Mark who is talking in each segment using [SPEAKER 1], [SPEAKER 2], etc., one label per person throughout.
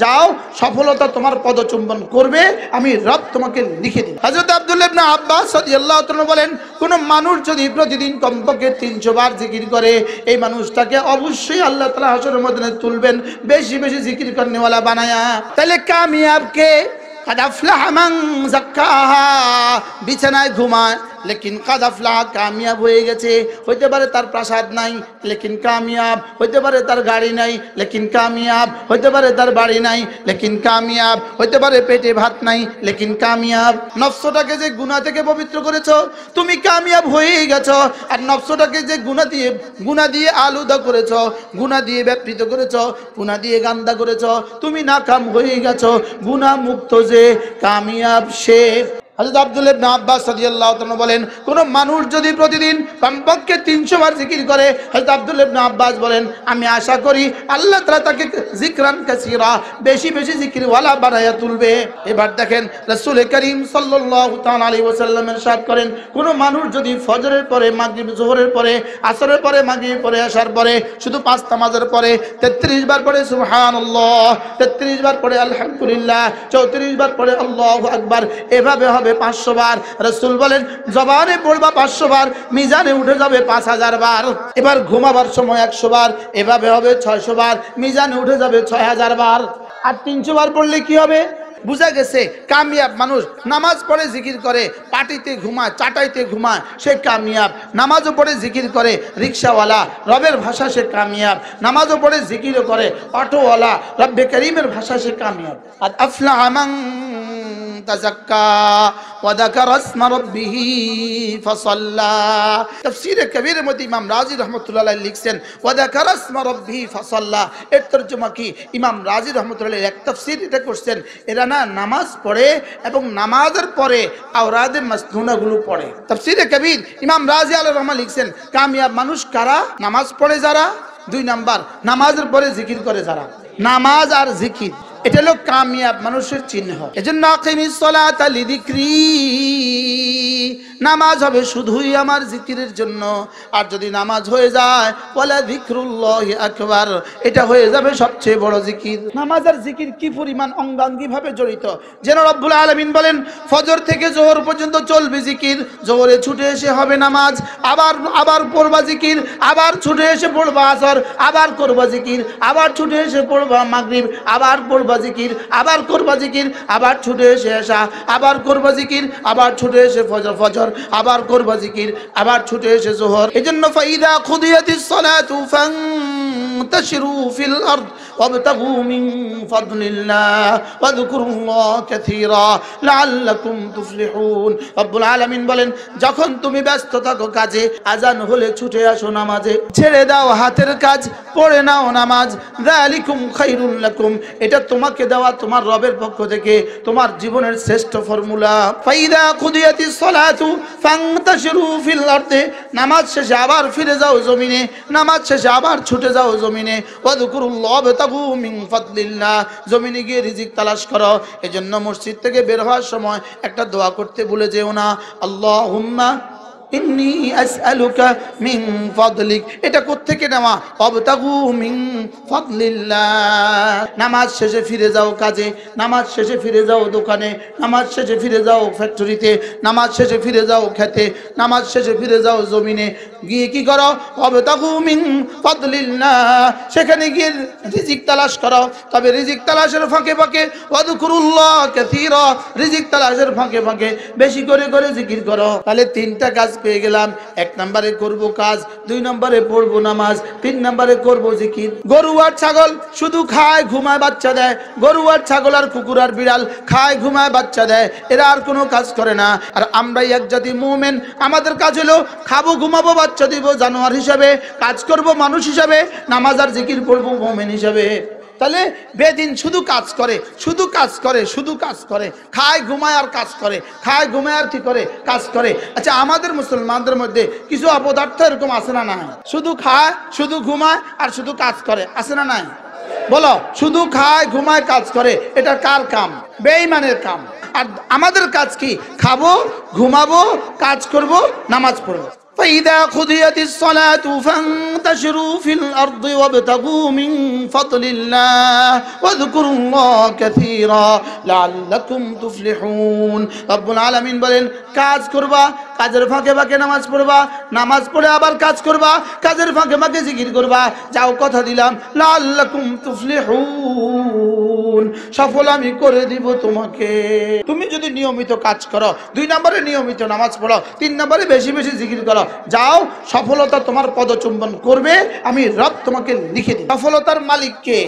[SPEAKER 1] যাও, সফলতা তোমার পদচুম্বন করবে, আমি রব তোমাকে লিখে দিই। হযরত আব্দুল্লাহ ইবনে আব্বাস রাদিয়াল্লাহু তাআলা বলেন, কোন মানুষ যদি প্রতিদিন কমপক্ষে 300 বার জিকির করে, এই মানুষটাকে অবশ্যই আল্লাহ তাআলা হাশরের ময়দানে তুলবেন বেশি বেশি জিকির করনেওয়ালা বানায়া। তাহলে কামিয়াব কে? কাদ আফলাহা মান যাক্কাহা, বিছানায় ঘুমায় লেকিন কাদ আফলাহা, কামিয়াব হয়ে গেছে। হইতে পারে তার প্রাসাদ নাই লেকিন কামিয়াব, হইতে পারে তার গাড়ি নাই লেকিন কামিয়াব, হইতে পারে তার বাড়ি নাই লেকিন কামিয়াব, হইতে পারে পেটে ভাত নাই লেকিন কামিয়াব। নফসটাকে যে গুনাহ থেকে পবিত্র করেছো, তুমি কামিয়াব হয়েই গেছো। আর নফসটাকে যে গুনাহ দিয়ে আলুদা করেছো, গুনাহ দিয়ে ব্যাপৃত করেছো, গুনাহ দিয়ে গান্দা করেছো, তুমি নাকাম হয়ে গেছো। গুনাহ মুক্ত যে কামিয়াব সে। হযরত আব্দুল্লাহ ইবনে আব্বাস রাদিয়াল্লাহু তাআলা বলেন, কোন মানুষ যদি প্রতিদিন কমপক্ষে 300 বার জিকির করে, হযরত আব্দুল্লাহ ইবনে আব্বাস বলেন, আমি আশা করি আল্লাহ তাআলা তাকে জিকরান কাসীরা, বেশি বেশি জিকিরওয়ালা বানায়া তুলবে। এবার দেখেন রাসূল করিম সাল্লাল্লাহু তাআলা আলাইহি ওয়াসাল্লাম ইরশাদ করেন, কোন মানুষ যদি ফজরের পরে, মাগরিব, যোহরের পরে, আসরের পরে, মাগরিবের পরে, আশার পরে, শুধু 5 নামাজের পরে 33 বার পড়ে সুবহানাল্লাহ, 33 বার পড়ে আলহামদুলিল্লাহ, 34 বার পড়ে আল্লাহু আকবার, এভাবে 500 বার। রাসূল বলেন, জবানে পড়বা 500 বার, মিজানে উঠে যাবে 5000 বার। এবার ঘুমাবার সময় 100 বার, এভাবে হবে 600 বার, মিজানে উঠে যাবে 6000 বার। আর 300 বার পড়লে কি হবে? বুঝা গেছে কামিয়াব মানুষ নামাজ পড়ে জিকির করে, পাটিতে ঘুমায়, চাটাইতে ঘুমায়, সে কামিয়াব। নামাজও পড়ে জিকির করে রিকশাওয়ালা, রবের ভাষা সে কামিয়াব। নামাজও পড়ে জিকিরও করে অটোওয়ালা, রব্বে করিমের ভাষা সে কামিয়াব। আর আফলাহা মান তাযাক্কা ওয়া যাকারা ইসমা রাব্বিহি ফাসাল্লা। তাফসীরে কবীরের মধ্যে ইমাম রাজি রাহমাতুল্লাহ আলাইহি লিখছেন, ওয়া যাকারা ইসমা রাব্বিহি ফাসাল্লা। এর তরজমা কি? ইমাম রাজি রাহমাতুল্লাহ আলাইহি এক তাফসীর এটা করছেন, এরা না নামাজ পড়ে এবং নামাজের পরে আওরাদে মাসনুনাগুলো পড়ে। তাফসীরে কবীর ইমাম রাজি আলাইহির রহমান লিখছেন, কামিয়াব মানুষ কারা? নামাজ পড়ে যারা, 2 নাম্বার নামাজের পরে জিকির করে যারা। নামাজ আর জিকির এটা হলো কামিয়াব মানুষের চিহ্ন। এজন্য আকিমিস সালাতা লিযিকরি, নামাজ হবে শুধুই আমার জিকিরের জন্য। আর যদি নামাজ হয়ে যায় ওয়ালা যিকরুল্লাহি আকবার, এটা হয়ে যাবে সবচেয়ে বড় জিকির। নামাজ আর জিকির কি পরিমাণ অঙ্গাঙ্গিভাবে জড়িত, যেন রব্বুল আলামিন বলেন, ফজর থেকে জোহর পর্যন্ত চলবে জিকির, জোহরে ছুটে এসে হবে নামাজ, আবার পড়বা জিকির, আবার ছুটে এসে পড়বা আসর, আবার করবা জিকির, আবার ছুটে এসে পড়বা মাগরিব, আবার পড়বা জিকির, আবার করবা জিকির, আবার ছুটে এসে এশা, আবার করবা জিকির, আবার ছুটে এসে ফজর, আবার করবা জিকির, আবার ছুটে এসে যোহর। এজন্য ফাইদা খুদিয়াতিস সালাতু ফান্তাশিরু ফিল আরদ ওয়াবতাগু মিন ফাদলিল্লাহ ওয়াযকুরুল্লাহ কাসীরা লাআল্লাকুম তুফলিহুন। রব্বুল আলামিন বলেন, যখন তুমি ব্যস্ত থাকো কাজে, আজান হলে ছুটে আসো নামাজে, ছেড়ে দাও হাতের কাজ, পড়ে নাও নামাজ, যালিকুম খায়রুল লাকুম, এটা তোমাকে দেওয়া তোমার রবের পক্ষ থেকে তোমার জীবনের শ্রেষ্ঠ ফর্মুলা। ফাইদা কুদিয়াতিস সালাতু ফান্তাশিরু ফিল আরদি, নামাজ শেষে আবার ফিরে যাও জমিনে, নামাজ শেষে আবার ছুটে যাও জমিনে, ওয়াযকুরুল্লাহ ওয়াবতাগু মিন ফাদলিল্লাহ, জমিনে গিয়ে রিজিক তালাশ করো। এজন্য মসজিদ থেকে বের হওয়ার সময় একটা দোয়া করতে ভুলে যেও না, আল্লাহুম্মা ইন্নী আসআলুকা মিন ফাদলিক। এটা কোত্থেকে নেওয়া? ওয়াবতাগু মিন ফাদলিল্লাহ। নামাজ শেষে ফিরে যাও কাজে, নামাজ শেষে ফিরে যাও দোকানে, নামাজ শেষে ফিরে যাও ফ্যাক্টরিতে, নামাজ শেষে ফিরে যাও খেতে, নামাজ শেষে ফিরে যাও জমিনে, গিয়ে কি করো? ওয়াবতাগু মিন ফাদলিল্লাহ, সেখানে গিয়ে রিজিক তালাশ করো। তবে রিজিক তালাশের ফাঁকে ফাঁকে ওয়াযকুরুল্লাহ কাসীরা, রিজিক তালাশের ফাঁকে ফাঁকে বেশি করে করে জিকির করো। তাহলে 3টা কাজ পেয়ে গেলাম। 1 নম্বরে করব কাজ, 2 নম্বরে পড়বো নামাজ, 3 নম্বরে করব জিকির। গরু আর ছাগল শুধু খায় ঘুমায় বাচ্চা দেয়, গরু আর ছাগল আর কুকুর আর বিড়াল খায় ঘুমায় বাচ্চা দেয়, এরা আর কোনো কাজ করে না। আর আমরাই এক জাতি মুমিন, আমাদের কাজ হলো খাবো ঘুমাবো বাচ্চা দিব জানোয়ার হিসাবে, কাজ করব মানুষ হিসাবে, নামাজ আর জিকির পড়বো মুমিন হিসাবে। তাহলে বেদিন শুধু কাজ করে, শুধু কাজ করে, শুধু কাজ করে, খায় ঘুমায় আর কাজ করে, খায় ঘুমায় আর কি করে? কাজ করে। আচ্ছা, আমাদের মুসলমানদের মধ্যে কিছু অপদার্থ এরকম আছে না নাই? শুধু খায়, শুধু ঘুমায় আর শুধু কাজ করে, আছে না নাই? বলো, শুধু খায় ঘুমায় কাজ করে, এটা কার কাম? বেঈমানের কাম। আর আমাদের কাজ কি? খাবো ঘুমাবো কাজ করব নামাজ পড়বো। فإذا قضيت الصلاة فانتشروا في الأرض وابتغوا من فضل الله واذكروا الله كثيرا لعلكم تفلحون رب العالمين বলেন কাজ করবা কাজের ফাঁকে ফাঁকে নামাজ পড়বা নামাজ পড়ে আবার কাজ করবা কাজের ফাঁকে ফাঁকে জিকির করবা যাও কথা দিলাম লাআল্লাকুম তুফলিহুন সফল আমি করে দিব তোমাকে তুমি যদি নিয়মিত কাজ করো 2 নম্বরে নিয়মিত নামাজ পড়ো 3 নম্বরে বেশি বেশি জিকির করো যাও সফলতা তোমার পদচুম্বন করবে আমি রব তোমাকে লিখে দিই সফলতার মালিক কে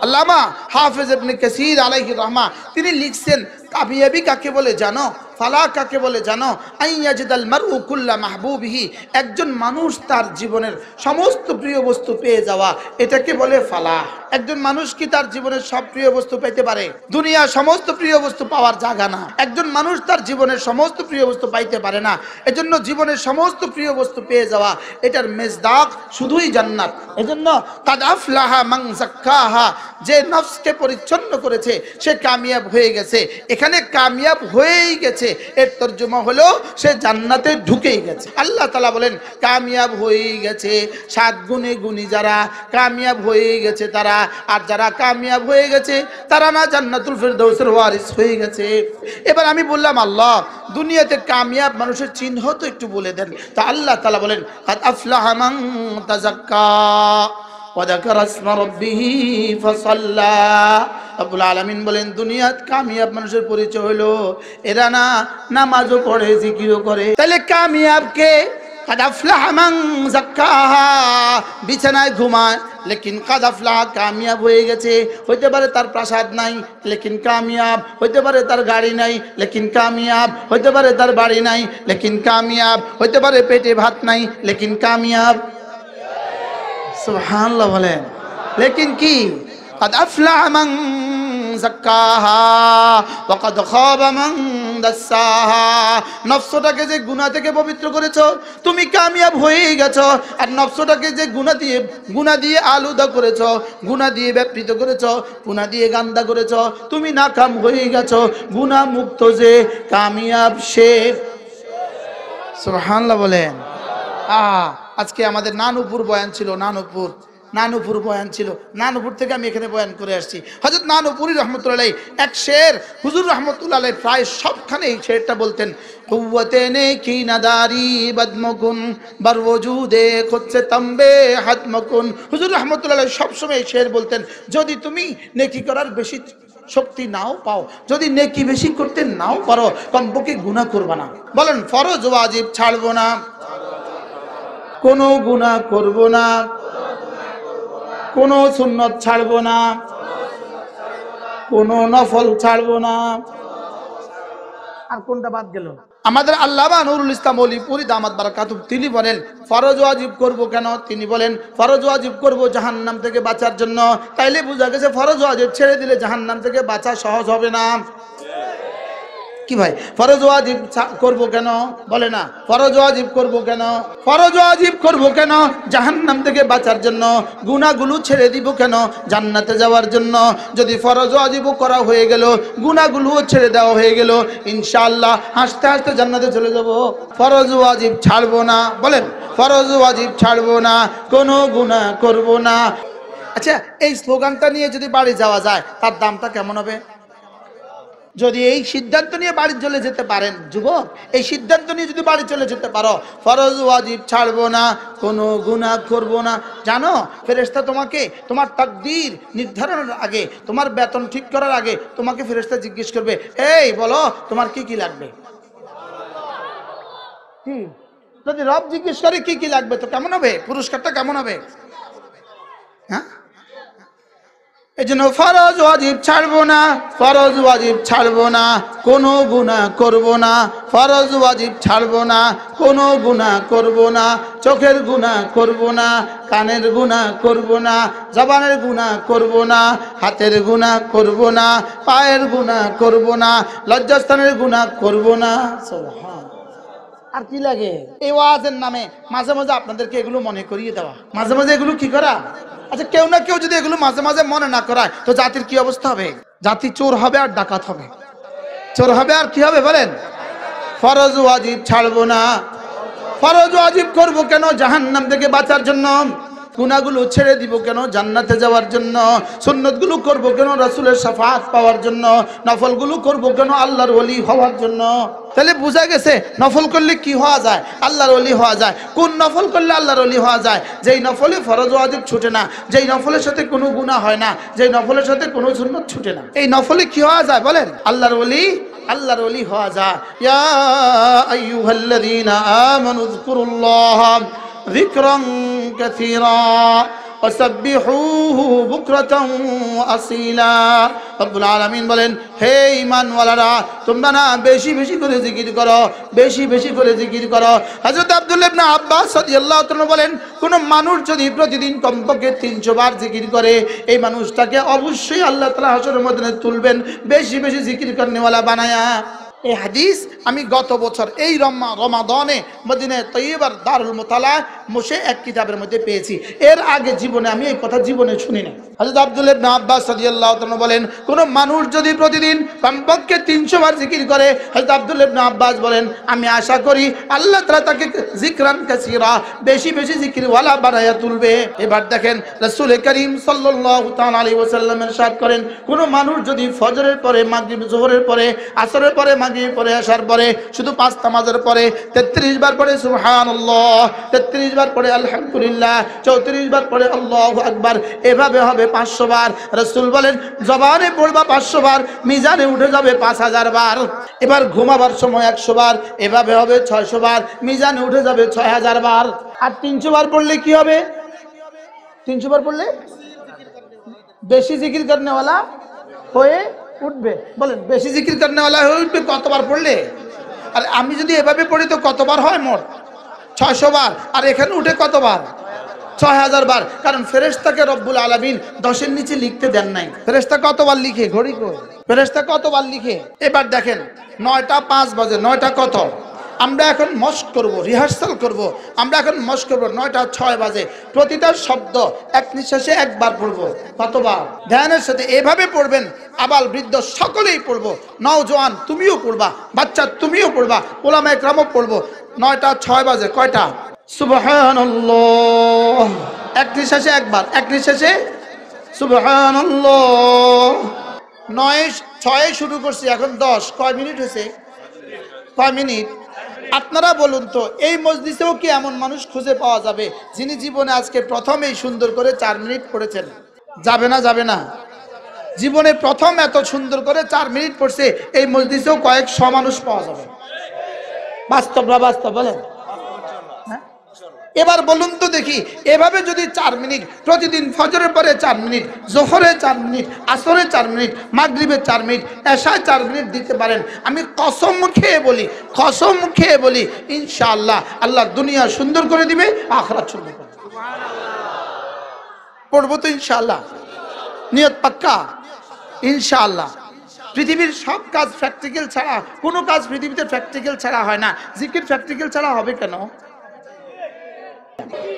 [SPEAKER 1] আল্লামা হাফেজ ইবনে কাসির আলাইহির রাহমা তিনি লিখছেন কামিয়াবি কাকে বলে জানো ফালাহ কাকে বলে জানো আইয়াজিদাল মারউ কুল্লা মাহবুবিহি একজন মানুষ তার জীবনের সমস্ত প্রিয় বস্তু পেয়ে যাওয়া এটাকে বলে ফালাহ একজন মানুষ কি তার জীবনের সব প্রিয় বস্তু পেতে পারে দুনিয়া সমস্ত প্রিয় বস্তু পাওয়ার জায়গা না একজন মানুষ তার জীবনের সমস্ত প্রিয় বস্তু পাইতে পারে না এজন্য জীবনের সমস্ত প্রিয় বস্তু পেয়ে যাওয়া এটার মেজদাক শুধুই জান্নাত এজন্য কাদ আফলাহা মান যাক্কাহা যে নফসকে পরিচ্ছন্ন করেছে সে কামিয়াব হয়ে গেছে এখানে কামিয়াব হয়েই গেছে এর তরজমা হলো সে জান্নাতে ঢুকেই গেছে আল্লাহ তাআলা বলেন কামিয়াব হয়েই গেছে 7 গুণে গুণী যারা কামিয়াব হয়ে গেছে তারা আর যারা কামিয়াব হয়ে গেছে তারা না জান্নাতুল ফেরদাউসের ওয়ারিস হয়ে গেছে এবার আমি বললাম আল্লাহ দুনিয়াতে কামিয়াব মানুষের চিহ্ন তো একটু বলে দেন তা আল্লাহ তাআলা বলেন কাদ আফলাহা মান তাযাক্কা وذكر اسم ربه فصلى রব্বুল আলামিন বলেন দুনিয়াত কামিয়াব মানুষের পরিচয় হলো এরা না নামাজও পড়ে জিকিরও করে তাহলে কামিয়াব কে কাদ আফলাহা মান যাক্কাহা বিছানায় ঘুমায় লেকিন কাদ আফলাহা কামিয়াব হয়ে গেছে হইতে পারে তার প্রাসাদ নাই লেকিন কামিয়াব হইতে পারে তার গাড়ি নাই লেকিন কামিয়াব হইতে পারে তার বাড়ি নাই লেকিন কামিয়াব হইতে পারে পেটে ভাত নাই লেকিন কামিয়াব সুবহানাল্লাহ বলেন লেকিন কি قد أفلح من زكاها وقد خاب من دساها নফসটাকে যে গুনাহ থেকে পবিত্র করেছো তুমি কামিয়াব হয়ে গেছো আর নফসটাকে যে গুনাহ দিয়ে আলুদা করেছো গুনাহ দিয়ে ব্যাপৃত করেছো গুনাহ দিয়ে গান্দা করেছো তুমি নাকাম হয়ে গেছো গুনাহ মুক্ত যে কামিয়াব সে সুবহানাল্লাহ বলেন আজকে আমাদের নানুপুর বয়ান ছিল নানুপুর বয়ান ছিল নানুপুর থেকে আমি এখানে বয়ান করে আসছি হযরত নানুপুরি রহমতুল্লাহ আলাইহি এক শের হুজুর রহমতুল্লাহ আলাইহি প্রায় সবখানে এই শেরটা বলতেন কুওয়াতে কি নাদারি বদমকুন বার ওজুদে খুদসে তম্বে হাতমকুন হুজুর রহমতুল্লাহ আলাইহি সব সময় এই শের বলতেন যদি তুমি নেকি করার বেশি শক্তি নাও পাও যদি নেকি বেশি করতে নাও পারো কমপক্ষে গুনাহ করবে না বলেন ফরজ ওয়াজিব ছাড়বো না কোনো গুনাহ করব না কোনো সুন্নত ছাড়ব না কোনো নফল ছাড়ব না আর কোনটা বাদ গেল আমাদের আল্লামা নুরুল ইসলাম ওলিপুরি দামাত বারাকাতুহু তিনি বলেন ফরজ ওয়াজিব করব কেন তিনি বলেন ফরজ ওয়াজিব করব জাহান্নাম থেকে বাঁচার জন্য তাইলে বোঝা গেছে ফরজ ওয়াজিব ছেড়ে দিলে জাহান্নাম থেকে বাঁচা সহজ হবে না কি ভাই ফরজ ওয়াজিব করব কেন বলে না ফরজ ওয়াজিব করব কেন ফরজ ওয়াজিব করব কেন জাহান্নাম থেকে বাঁচার জন্য গুনাহগুলো ছেড়ে দিব কেন জান্নাতে যাওয়ার জন্য যদি ফরজ ওয়াজিবও করা হয়ে গেল গুনাহগুলোও ছেড়ে দেওয়া হয়ে গেল ইনশাআল্লাহ হাসতে হাসতে জান্নাতে চলে যাব ফরজ ওয়াজিব ছাড়বো না বলেন ফরজ ওয়াজিব ছাড়বো না কোনো গুনাহ করব না আচ্ছা এই স্লোগানটা নিয়ে যদি বাড়ি যাওয়া যায় তার দামটা কেমন হবে যদি এই সিদ্ধান্ত নিয়ে বাড়ি চলে যেতে পারেন যুবক এই সিদ্ধান্ত নিয়ে যদি বাড়ি চলে যেতে পারো ফরজ ওয়াজিব ছাড়বো না কোনো গুনাহ করব না জানো ফেরেশতা তোমাকে তোমার তাকদীর নির্ধারণের আগে তোমার বেতন ঠিক করার আগে তোমাকে ফেরেশতা জিজ্ঞেস করবে এই বলো তোমার কি কি লাগবে কি যদি রব জিজ্ঞেস করে কি কি লাগবে তো কেমন হবে পুরস্কারটা কেমন হবে হ্যাঁ এজন্য ফরজ ওয়াজিব ছাড়বো না ফরজ ওয়াজিব ছাড়বো না কোনো গুনাহ করব না ফরজ ওয়াজিব ছাড়বো না কোনো গুনাহ করব না চোখের গুনাহ করব না কানের গুনাহ করব না জবানের গুনাহ করব না হাতের গুনাহ করব না পায়ের গুনাহ করব না লজ্জাস্থানের গুনাহ করব না সুবহানাল্লাহ আর কি লাগে এই ওয়াজের নামে মাঝে মাঝে আপনাদেরকে এগুলো মনে করিয়ে দেওয়া মাঝে মাঝে এগুলো কি করা আচ্ছা কেউ না কেউ যদি এগুলো মাঝে মাঝে মনে না করায় তো জাতির কি অবস্থা হবে জাতি চোর হবে আর ডাকাত হবে চোর হবে আর কি হবে বলেন ফরজ ওয়াজিব ছাড়বো না ফরজ ওয়াজিব করব কেন? জাহান্নাম থেকে বাঁচার জন্য। গুনাহগুলো ছেড়ে দিব কেন? জান্নাতে যাওয়ার জন্য। সুন্নতগুলো করব কেন? রাসূলের শাফাআত পাওয়ার জন্য। নফলগুলো করব কেন? আল্লাহর ওলি হওয়ার জন্য। তাহলে বোঝা গেছে নফল করলে কি হওয়া যায়? আল্লাহর ওলি হওয়া যায়। কোন নফল করলে আল্লাহর ওলি হওয়া যায়? যেই নফলে ফরজ ওয়াজিব ছুটে না, যেই নফলের সাথে কোনো গুনাহ হয় না, যেই নফলের সাথে কোনো সুন্নত ছুটে না। এই নফলে কি হওয়া যায় বলেন? আল্লাহর ওলি, আল্লাহর ওলি হওয়া যায়। ইয়া আইয়ুহাল্লাযীনা আমানু যকুরুল্লাহ যিকরান কাসীরা ওয়াসাব্বিহুহু বুকরাতান ওয়া আসীলা। রব্বুল আলামিন বলেন, হে ঈমানওয়ালারা, তোমরা না বেশি বেশি করে জিকির করো, বেশি বেশি করে জিকির করো। হযরত আব্দুল্লাহ ইবনে আব্বাস রাদিয়াল্লাহু তাআলা বলেন, কোন মানুষ যদি প্রতিদিন কমপক্ষে 300 বার জিকির করে, এই মানুষটাকে অবশ্যই আল্লাহ তাআলা হাশরের ময়দানে তুলবেন বেশি বেশি জিকির করনেওয়ালা বানায়া। এই হাদিস আমি গত বছর এই রমাদানে মদিনা তৈয়বার দারুল মুতালা বসে এক কিতাবের মধ্যে পেয়েছি। এর আগে জীবনে আমি এই কথা জীবনে শুনি না। হযরত আব্দুল্লাহ ইবনে আব্বাস রাদিয়াল্লাহু তাআলা বলেন, কোন মানুষ যদি প্রতিদিন কমপক্ষে 300 বার জিকির করে, হযরত আব্দুল্লাহ ইবনে আব্বাস বলেন, আমি আশা করি আল্লাহ তাআলা তাকে যিকরান কাসীরা বেশি বেশি জিকিরওয়ালা বানায়া তুলবে। এবার দেখেন রাসূল করিম সাল্লাল্লাহু তাআলা আলাইহি ওয়াসাল্লাম ইরশাদ করেন, কোন মানুষ যদি ফজরের পরে, মাগরিব, যোহরের পরে, আসরের পরে, মাগরিব পরে, আশার পরে, শুধু 5 নামাজের পরে 33 বার পরে সুবহানাল্লাহ, 33 বার পরে আলহামদুলিল্লাহ, 34 বার পরে আল্লাহু আকবার, এভাবে হবে 500 বার। রাসূল বলেন, জবানে পড়বা 500 বার, মিজানে উঠে যাবে 5000 বার। এবার ঘুমাবার সময় 100 বার, এভাবে হবে 600 বার, মিজানে উঠে যাবে 6000 বার। আর 300 বার পড়লে কি হবে? 300 বার পড়লে বেশি জিকির করনেওয়ালা হয়ে উঠবে। বলেন, বেশি জিকির করনেওয়ালা হয়ে উঠবে কতবার পড়লে? আর আমি যদি এভাবে পড়ি তো কতবার হয়? মোট 600 বার। আর এখানে উঠে কতবার? 6000 বার। কারণ ফেরেশতাকে রব্বুল আলামিন 10-এর নিচে লিখতে দেন নাই। ফেরেশতা কতবার লিখে? ঘড়ি কই? ফেরেশতা কতবার লিখে? এবার দেখেন 9টা 5 বাজে, 9টা কত? আমরা এখন মস্ক করব, রিহার্সাল করব। আমরা এখন মস্ক করব 9টা 6 বাজে। প্রতিটা শব্দ এক নিঃশ্বাসে একবার পড়ব। কতবার? ধ্যানের সাথে এভাবে পড়বেন। আবাল বৃদ্ধ সকলেই পড়ব। নওজোয়ান তুমিও পড়বা, বাচ্চা তুমিও পড়বা, ওলামা একরামও পড়ব। 9টা 6 বাজে। কয়টা? সুবহানাল্লাহ। এক নিঃশ্বাসে একবার, এক নিঃশ্বাসে সুবহানাল্লাহ। 9-6 শুরু করছি, এখন 10। কয় মিনিট হয়েছে? কয় মিনিট? আপনারা বলুন তো, এই মজলিসেও কি এমন মানুষ খুঁজে পাওয়া যাবে যিনি জীবনে আজকে প্রথমেই সুন্দর করে 4 মিনিট পড়েছেন? যাবে না? যাবে না? জীবনে প্রথম এত সুন্দর করে 4 মিনিট পড়ছে এই মজলিসেও কয়েকশো মানুষ পাওয়া যাবে। বাস্তব না বাস্তব? বলেন। এবার বলুন তো দেখি, এভাবে যদি 4 মিনিট প্রতিদিন, ফজরের পরে 4 মিনিট, জোহরে 4 মিনিট, আসরে 4 মিনিট, মাগরিবে 4 মিনিট, এশায় 4 মিনিট দিতে পারেন, আমি কসম খেয়ে বলি, কসম খেয়ে বলি, ইনশাআল্লাহ আল্লাহ দুনিয়া সুন্দর করে দিবে, আখিরাত সুন্দর করে দিবে। পড়বো তো ইনশাআল্লাহ? নিয়ত পাক্কা ইনশাআল্লাহ। পৃথিবীর সব কাজ প্র্যাকটিক্যাল ছাড়া, কোনো কাজ পৃথিবীতে প্র্যাকটিক্যাল ছাড়া হয় না। জিকির প্র্যাকটিক্যাল ছাড়া হবে কেন?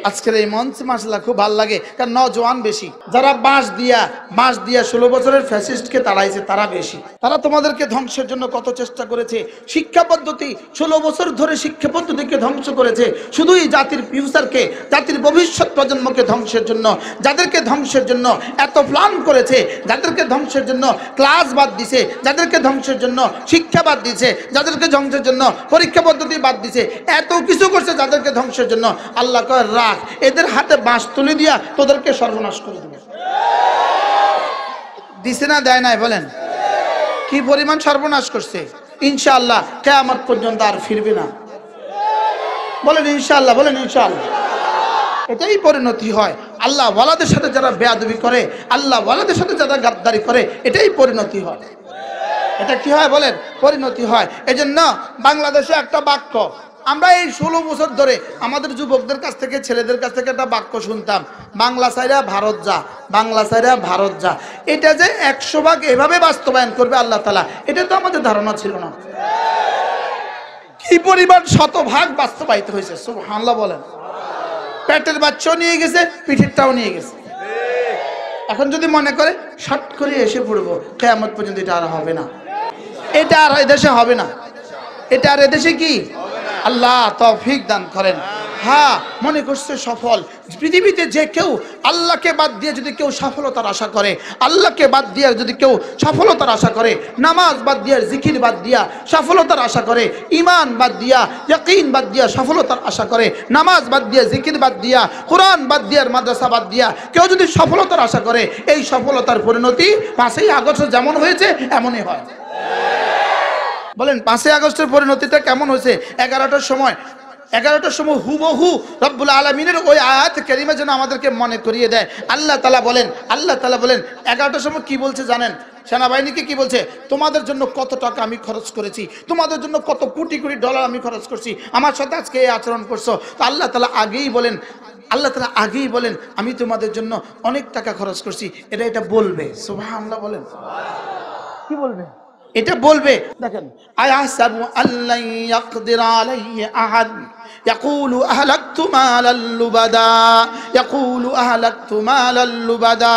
[SPEAKER 1] আজকের এই মঞ্চ মাশাআল্লাহ খুব ভালো লাগে, কারণ নওজোয়ান বেশি। যারা বাঁশ দিয়া 16 বছরের ফ্যাসিস্টকে তাড়াইছে তারা বেশি। তারা তোমাদেরকে ধ্বংসের জন্য কত চেষ্টা করেছে। শিক্ষা পদ্ধতি 16 বছর ধরে শিক্ষা পদ্ধতিকে ধ্বংস করেছে, শুধুই জাতির ফিউচারকে, জাতির ভবিষ্যৎ প্রজন্মকে ধ্বংসের জন্য। যাদেরকে ধ্বংসের জন্য এত প্ল্যান করেছে, যাদেরকে ধ্বংসের জন্য ক্লাস বাদ দিছে, যাদেরকে ধ্বংসের জন্য শিক্ষা বাদ দিছে, যাদেরকে ধ্বংসের জন্য পরীক্ষা পদ্ধতি বাদ দিছে, এত কিছু করছে যাদেরকে ধ্বংসের জন্য। আল্লাহ কয়, রাখ, এদের হাতে বাঁশ তুলে দিয়া তোদেরকে সর্বনাশ করে দিবে। দিছে না দেয় নাই? বলেন, কি পরিমাণ সর্বনাশ করছে। ইনশাআল্লাহ কিয়ামত পর্যন্ত আর ফিরবে না। বলেন ইনশাআল্লাহ, বলেন ইনশাআল্লাহ। এটাই পরিণতি হয়। আল্লাহ ওয়ালাদের সাথে যারা বেয়াদবি করে, আল্লাহ ওয়ালাদের সাথে যারা গাদ্দারি করে, এটাই পরিণতি হয়। এটা কি হয় বলেন? পরিণতি হয়। এজন্য বাংলাদেশে একটা বাক্য, আমরা এই 16 বছর ধরে আমাদের যুবকদের কাছ থেকে, ছেলেদের কাছ থেকে একটা বাক্য শুনতাম, বাংলা ছাইরা ভারত যা, বাংলা ছাইরা ভারত যা। এটা যে 100 ভাগ এভাবে বাস্তবায়ন করবে আল্লাহ তাআলা, এটা তো আমাদের ধারণা ছিল না। কি পরিমাণ শতভাগ বাস্তবায়িত হয়েছে, সুবহানাল্লাহ বলেন। পেটের বাচ্চাও নিয়ে গেছে, পিঠেরটাও নিয়ে গেছে। এখন যদি মনে করে শর্ট করে এসে পড়বো, কিয়ামত পর্যন্ত এটা আর হবে না। এটা আর এদেশে হবে না। এটা আর এদেশে কি আল্লাহ তৌফিক দান করেন। হ্যাঁ, মনে করছে সফল। পৃথিবীতে যে কেউ আল্লাহকে বাদ দিয়ে যদি কেউ সফলতার আশা করে, আল্লাহকে বাদ দিয়ে যদি কেউ সফলতার আশা করে, নামাজ বাদ দিয়া, জিকির বাদ দিয়া সফলতার আশা করে, ঈমান বাদ দিয়া, ইয়াকিন বাদ দিয়া সফলতার আশা করে, নামাজ বাদ দিয়া, জিকির বাদ দিয়া, কোরআন বাদ দিয়া, মাদ্রাসা বাদ দিয়া কেউ যদি সফলতার আশা করে, এই সফলতার পরিণতি 5ই আগস্ট যেমন হয়েছে এমনই হয়। বলেন 5ই আগস্টের পরিণতিটা কেমন হয়েছে? 11টার সময় হুবহু রব্বুল আলামিনের ওই আয়াত কারিমা যেন আমাদেরকে মনে করিয়ে দেয়। আল্লাহ তাআলা বলেন 11টার সময় কি বলছে জানেন? সেনাবাহিনীকে কি বলছে? তোমাদের জন্য কত টাকা আমি খরচ করেছি, তোমাদের জন্য কত কোটি কোটি ডলার আমি খরচ করছি, আমার সাথে আজকে এই আচরণ করছো। তো আল্লাহ তাআলা আগেই বলেন আমি তোমাদের জন্য অনেক টাকা খরচ করছি। এটা বলবে সুবহানাল্লাহ। বলেন কি বলবে? এটা বলবে। দেখেন, আয়াহসাবু আল্লান ইয়াকদির আলাইহি আহাদ ইয়াকুলু আহলাকতু মালাল লুবাদা।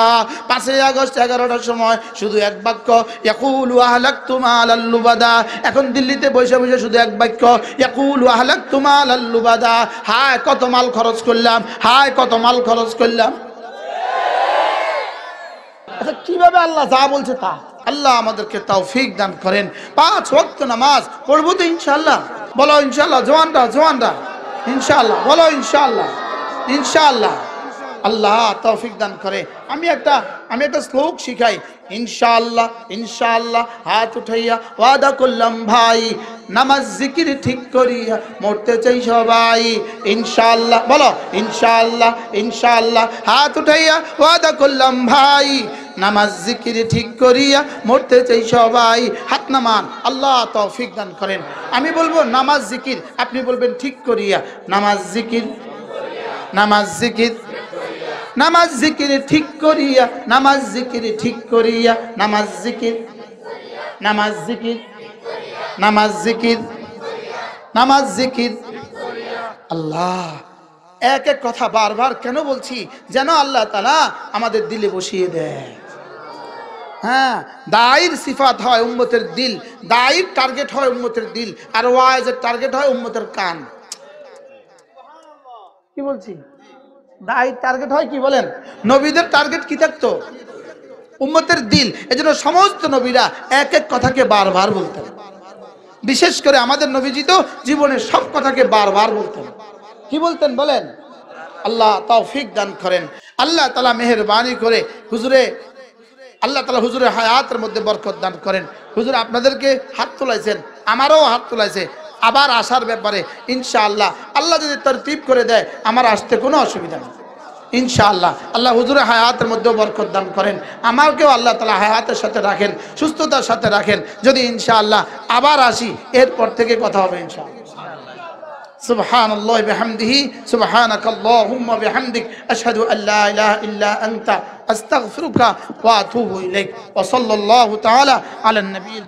[SPEAKER 1] 5ই আগস্ট 11টার সময় শুধু এক বাক্য, ইয়াকুলু আহলাকতু মালাল লুবাদা। এখন দিল্লিতে বসে বসে শুধু এক বাক্য, ইয়াকুলু আহলাকতু মালাল লুবাদা। হায় কত মাল খরচ করলাম, হায় কত মাল খরচ করলাম। আচ্ছা, কিভাবে আল্লাহ যা বলছে তা? আল্লাহ আমাদেরকে তৌফিক দান করেন। 5 ওয়াক্ত নামাজ পড়বো তো ইনশাআল্লাহ। বলো ইনশাআল্লাহ। জওয়ানরা ইনশাআল্লাহ বলো ইনশাআল্লাহ। আল্লাহ তৌফিক দান করে। আমি একটা শ্লোক শিখাই। ইনশাআল্লাহ হাত উঠাইয়া ওয়াদা করলাম ভাই, নামাজ জিকির ঠিক করিয়া মরতে চাই সবাই। ইনশাআল্লাহ বলো ইনশাআল্লাহ হাত উঠাইয়া ওয়াদা করলাম ভাই, নামাজ জিকির ঠিক করিয়া মরতে চাই সবাই। হাত নামান। আল্লাহ তৌফিক দান করেন। আমি বলবো নামাজ জিকির, আপনি বলবেন ঠিক করিয়া। নামাজ জিকির ঠিক করিয়া, নামাজ জিকির। আল্লাহ এক এক কথা বারবার কেন বলছি? যেন আল্লাহ তাআলা আমাদের দিলে বসিয়ে দেয়। হ্যাঁ, দায়ীর সিফাত হয় উম্মতের দিল, দায়ীর টার্গেট হয় উম্মতের দিল, আর ওয়াইজের টার্গেট হয় উম্মতের কান। কি বলছি? দায়ীর টার্গেট হয় কি বলেন? নবীদের টার্গেট কি থাকতো? উম্মতের দিল। এজন্য সমস্ত নবীরা এক এক কথাকে বারবার বলতেন। বিশেষ করে আমাদের নবীজি তো জীবনের সব কথাকে বারবার বলতেন। কি বলতেন বলেন? আল্লাহ তৌফিক দান করেন। আল্লাহ তাআলা মেহেরবানি করে আল্লাহ তাআলা হুজুরের হায়াতের মধ্যে বরকত দান করেন। হুজুর আপনাদেরকে হাত তোলাইছেন, আমারও হাত তোলাইছে আবার আসার ব্যাপারে। ইনশাআল্লাহ আল্লাহ যদি তরতিব করে দেয় আমার আসতে কোনো অসুবিধা নেই ইনশাআল্লাহ। আল্লাহ হুজুরের হায়াতের মধ্যেও বরকত দান করেন, আমাকেও আল্লাহ তাআলা হায়াতের সাথে রাখেন, সুস্থতার সাথে রাখেন। যদি ইনশাআল্লাহ আবার আসি, এরপর থেকে কথা হবে ইনশাআল্লাহ। সুবহানাল্লাহি ওয়া বিহামদিহি, সুবহানাকাল্লাহুম্মা বিহামদিক, আশহাদু আল্লা ইলাহা ইল্লা আনতা, আস্তাগফিরুকা ওয়া আতুবু ইলাইক। ওয়া সাল্লাল্লাহু তাআলা আলা নবিয়িল